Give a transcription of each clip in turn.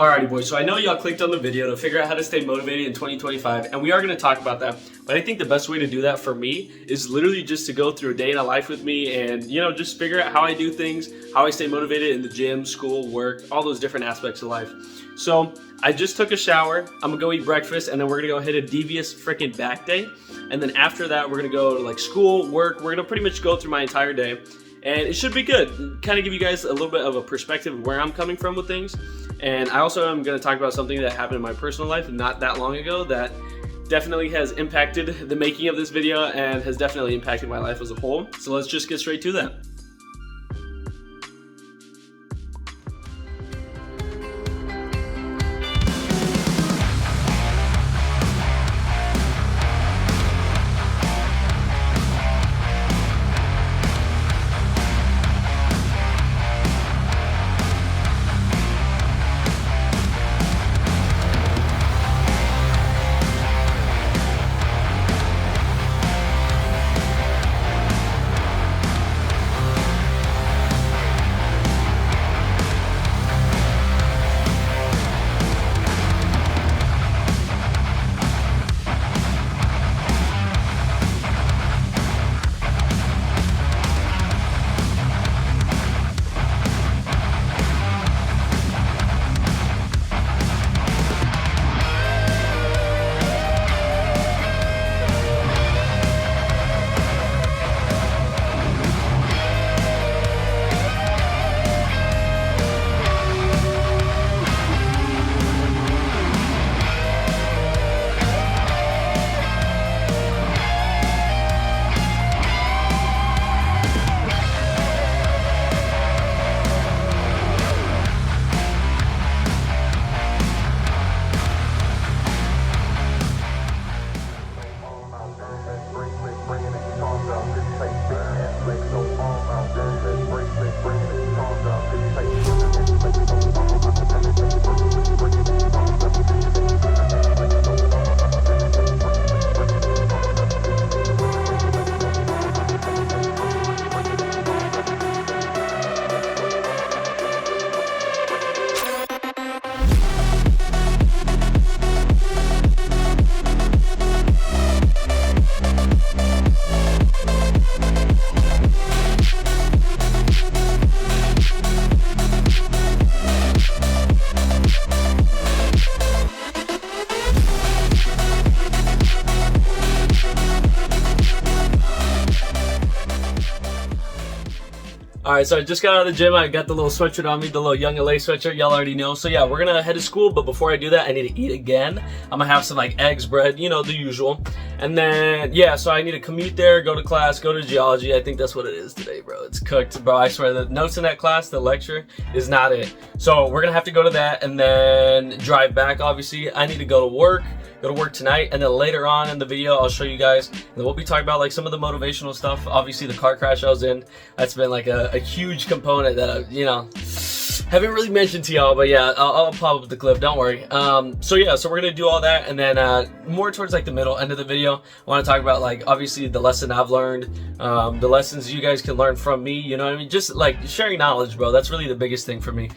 Alrighty boys, so I know y'all clicked on the video to figure out how to stay motivated in 2025, and we are going to talk about that, but I think the best way to do that for me is literally just to go through a day in a life with me and, just figure out how I do things, how I stay motivated in the gym, school, work, all those different aspects of life. So I just took a shower, I'm going to go eat breakfast, and then we're going to go hit a devious freaking back day, and then after that we're going to go to like school, work, we're going to pretty much go through my entire day, and it should be good. Kind of give you guys a little bit of a perspective of where I'm coming from with things. And I also am going to talk about something that happened in my personal life not that long ago that definitely has impacted the making of this video and has definitely impacted my life as a whole. So let's just get straight to that. Alright, so I just got out of the gym. I got the little sweatshirt on me, the little Young LA sweatshirt, y'all already know. So yeah, we're gonna head to school, but before I do that, I need to eat again. I'm gonna have some like eggs, bread, the usual. And then, yeah, so I need to commute there, go to class, go to geology. I think that's what it is today, bro. It's cooked, bro. I swear, the notes in that class, the lecture, is not it. So we're gonna have to go to that and then drive back, obviously. I need to go to work tonight, and then later on in the video I'll show you guys, and we'll be talking about like some of the motivational stuff. Obviously the car crash I was in, that's been like a huge component that I haven't really mentioned to y'all, but yeah, I'll pop up the clip, don't worry. So yeah, so we're gonna do all that, and then more towards like the middle end of the video, I want to talk about like obviously the lesson I've learned, the lessons you guys can learn from me, you know what I mean? Just like sharing knowledge, bro. That's really the biggest thing for me.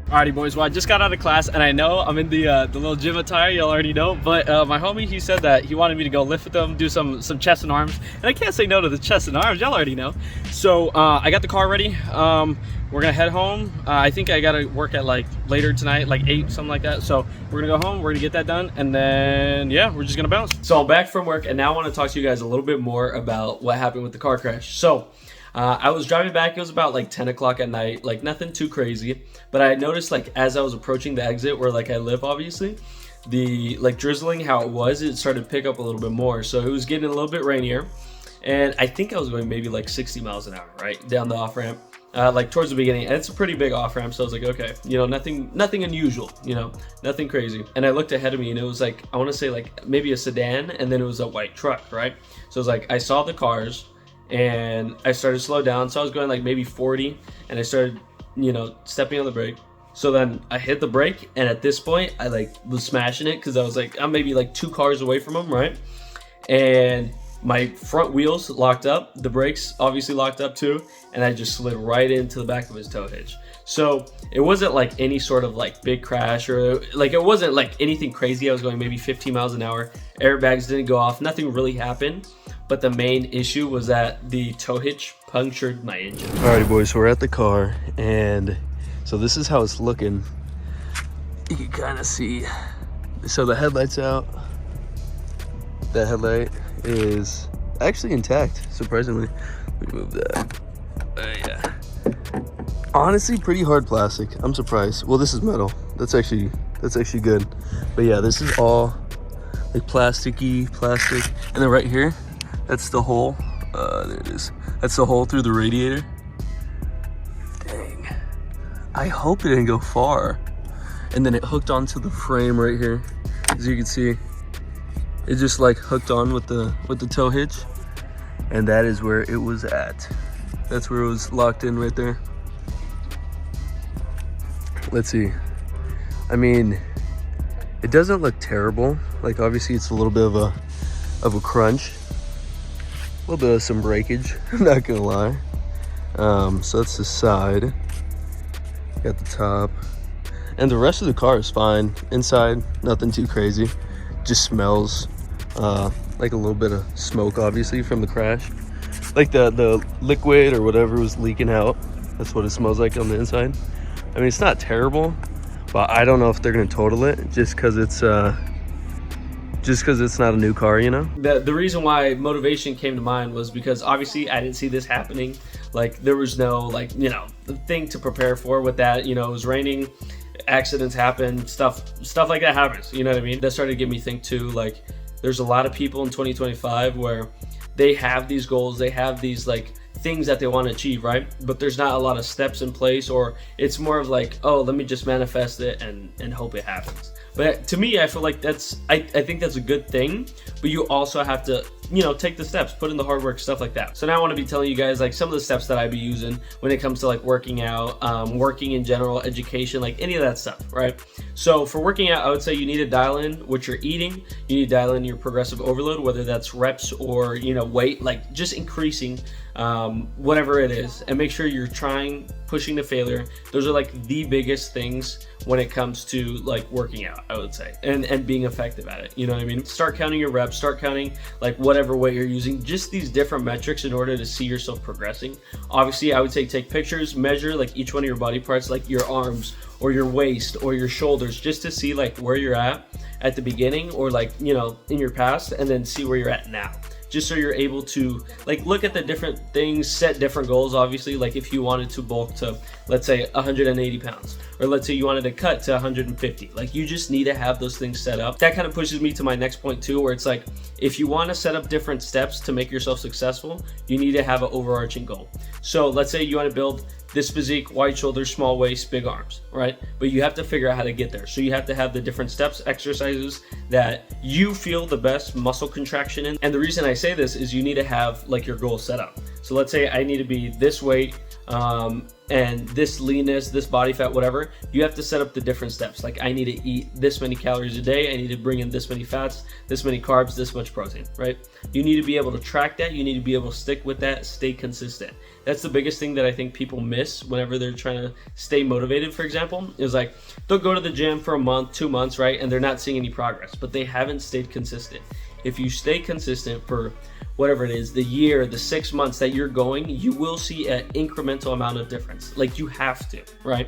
Alrighty boys, well I just got out of class and I know I'm in the little gym attire, y'all already know, but my homie, he said that he wanted me to go lift with him, do some chest and arms, and I can't say no to the chest and arms, y'all already know. So I got the car ready, we're gonna head home. I think I gotta work at like later tonight, like 8, something like that, so we're gonna go home, we're gonna get that done, and then yeah, we're just gonna bounce. So I'm back from work and now I want to talk to you guys a little bit more about what happened with the car crash. So I was driving back, it was about like 10 o'clock at night, like nothing too crazy, but I noticed like as I was approaching the exit where like I live, obviously, the like drizzling, how it started to pick up a little bit more. So it was getting a little bit rainier, and I think I was going maybe like 60 miles an hour, right, down the off ramp. Like towards the beginning, and it's a pretty big off ramp, so I was like, okay, nothing unusual, nothing crazy. And I looked ahead of me, and it was like, I want to say like maybe a sedan, and then it was a white truck, right? So it was like I saw the cars, and I started to slow down. So I was going like maybe 40, and I started, stepping on the brake. So then I hit the brake, and at this point, I like was smashing it because I was like, I'm maybe like 2 cars away from him, right? And my front wheels locked up, the brakes obviously locked up too, and I just slid right into the back of his tow hitch. So it wasn't like any sort of like big crash, or like it wasn't like anything crazy. I was going maybe 15 miles an hour. Airbags didn't go off. Nothing really happened. But the main issue was that the tow hitch punctured my engine. Alrighty, boys, so we're at the car, and so this is how it's looking. You can kind of see. So the headlight's out. That headlight is actually intact, surprisingly. Let me move that. Yeah. Honestly, pretty hard plastic. I'm surprised. Well, this is metal. That's actually good. But yeah, this is all like plasticky plastic. And then right here, that's the hole. There it is. That's the hole through the radiator. Dang. I hope it didn't go far. And then it hooked onto the frame right here. As you can see, it just like hooked on with the tow hitch. And that is where it was at. That's where it was locked in right there. Let's see. I mean, it doesn't look terrible. Like obviously it's a little bit of a crunch. A little bit of some breakage, I'm not gonna lie. So that's the side. Got the top. And the rest of the car is fine. Inside, nothing too crazy. Just smells like a little bit of smoke, obviously, from the crash. Like the liquid or whatever was leaking out. That's what it smells like on the inside. I mean, it's not terrible, but I don't know if they're gonna total it just because it's not a new car, you know? The reason why motivation came to mind was because obviously I didn't see this happening. Like there was no like, you know, thing to prepare for with that. You know, it was raining, accidents happen, stuff like that happens, you know what I mean? That started to get me think too, like there's a lot of people in 2025 where they have these goals, they have these like things that they want to achieve, right? But there's not a lot of steps in place, or it's more of like, oh, let me just manifest it and hope it happens. But to me, I feel like I think that's a good thing, but you also have to, you know, take the steps, put in the hard work, stuff like that. So now I want to be telling you guys like some of the steps that I be using when it comes to like working out, working in general, education, like any of that stuff, right? So for working out, I would say you need to dial in what you're eating. You need to dial in your progressive overload, whether that's reps or, you know, weight, like just increasing whatever it is, and make sure you're pushing to failure. Those are like the biggest things when it comes to like working out, I would say, and being effective at it, you know what I mean? Start counting your reps, start counting like whatever weight you're using, just these different metrics in order to see yourself progressing. Obviously, I would say take pictures, measure like each one of your body parts, like your arms or your waist or your shoulders, just to see like where you're at the beginning, or like, you know, in your past, and then see where you're at now. Just so you're able to like look at the different things, set different goals. Obviously, like if you wanted to bulk to, let's say 180 pounds, or let's say you wanted to cut to 150, like you just need to have those things set up. That kind of pushes me to my next point too, where it's like, if you want to set up different steps to make yourself successful, you need to have an overarching goal. So let's say you want to build this physique, wide shoulders, small waist, big arms, right? But you have to figure out how to get there. So you have to have the different steps, exercises that you feel the best muscle contraction in. And the reason I say this is you need to have like your goal set up. So let's say I need to be this weight, and this leanness, this body fat, whatever. You have to set up the different steps. Like I need to eat this many calories a day, I need to bring in this many fats, this many carbs, this much protein, right? You need to be able to track that, you need to be able to stick with that, stay consistent. That's the biggest thing that I think people miss whenever they're trying to stay motivated, for example, is like they'll go to the gym for a month, 2 months, right? And they're not seeing any progress, but they haven't stayed consistent. If you stay consistent for whatever it is, the year, the 6 months that you're going, you will see an incremental amount of difference. Like you have to, right?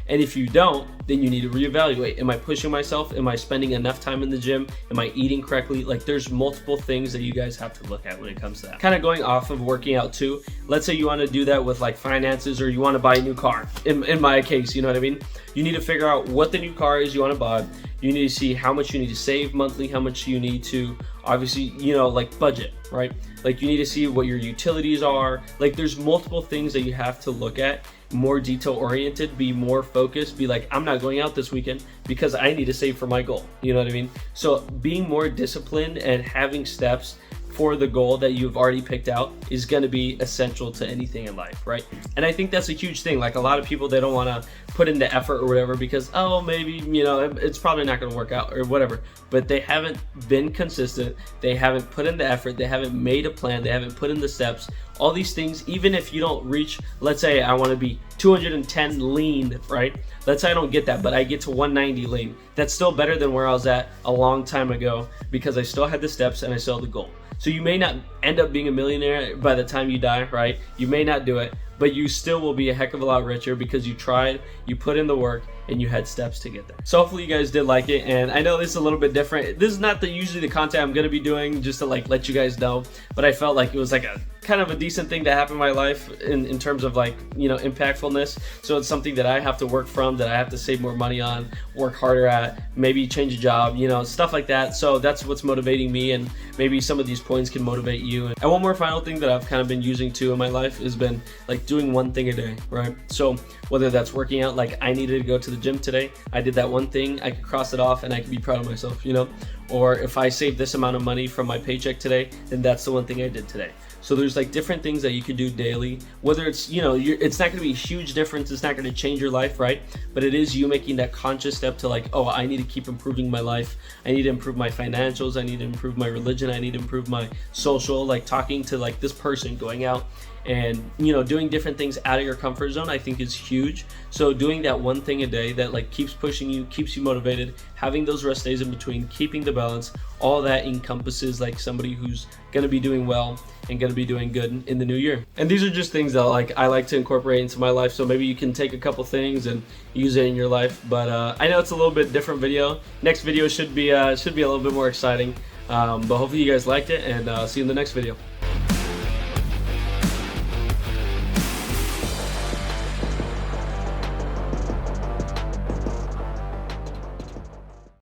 And if you don't, then you need to reevaluate. Am I pushing myself? Am I spending enough time in the gym? Am I eating correctly? Like there's multiple things that you guys have to look at when it comes to that. Kind of going off of working out too. Let's say you want to do that with like finances, or you want to buy a new car. In my case, you know what I mean? You need to figure out what the new car is you want to buy. You need to see how much you need to save monthly, how much you need to obviously, you know, like budget, right? Like you need to see what your utilities are. Like there's multiple things that you have to look at, more detail oriented, be more focused, be like, I'm not going out this weekend because I need to save for my goal. You know what I mean? So being more disciplined and having steps for the goal that you've already picked out is going to be essential to anything in life, right? And I think that's a huge thing. Like a lot of people, they don't want to put in the effort or whatever because, oh, maybe, you know, it's probably not going to work out or whatever. But they haven't been consistent. They haven't put in the effort. They haven't made a plan. They haven't put in the steps. All these things, even if you don't reach, let's say I want to be 210 lean, right? Let's say I don't get that, but I get to 190 lean. That's still better than where I was at a long time ago because I still had the steps and I still had the goal. So you may not end up being a millionaire by the time you die, right? You may not do it, but you still will be a heck of a lot richer because you tried, you put in the work, and you had steps to get there. So hopefully you guys did like it, and I know this is a little bit different. This is not usually the content I'm gonna be doing just to like let you guys know, but I felt like it was like a kind of a decent thing to happen in my life in terms of like, you know, impactfulness. So it's something that I have to work from, that I have to save more money on, work harder at, maybe change a job, you know, stuff like that. So that's what's motivating me, and maybe some of these points can motivate you. And one more final thing that I've kind of been using too in my life has been like doing one thing a day, right? So whether that's working out, like I needed to go to the gym today, I did that one thing, I could cross it off and I could be proud of myself, you know? Or if I saved this amount of money from my paycheck today, then that's the one thing I did today. So there's like different things that you could do daily, whether it's, you know, it's not going to be a huge difference. It's not going to change your life, right? But it is you making that conscious step to like, oh, I need to keep improving my life. I need to improve my financials. I need to improve my religion. I need to improve my social, like talking to like this person, going out and, you know, doing different things out of your comfort zone, I think is huge. So doing that one thing a day that like keeps pushing you, keeps you motivated, having those rest days in between, keeping the balance, all that encompasses like somebody who's going to be doing well and going to be doing good in the new year. And these are just things that like I like to incorporate into my life. So maybe you can take a couple things and use it in your life. But I know it's a little bit different video. Next video should be a little bit more exciting. But hopefully you guys liked it, and see you in the next video.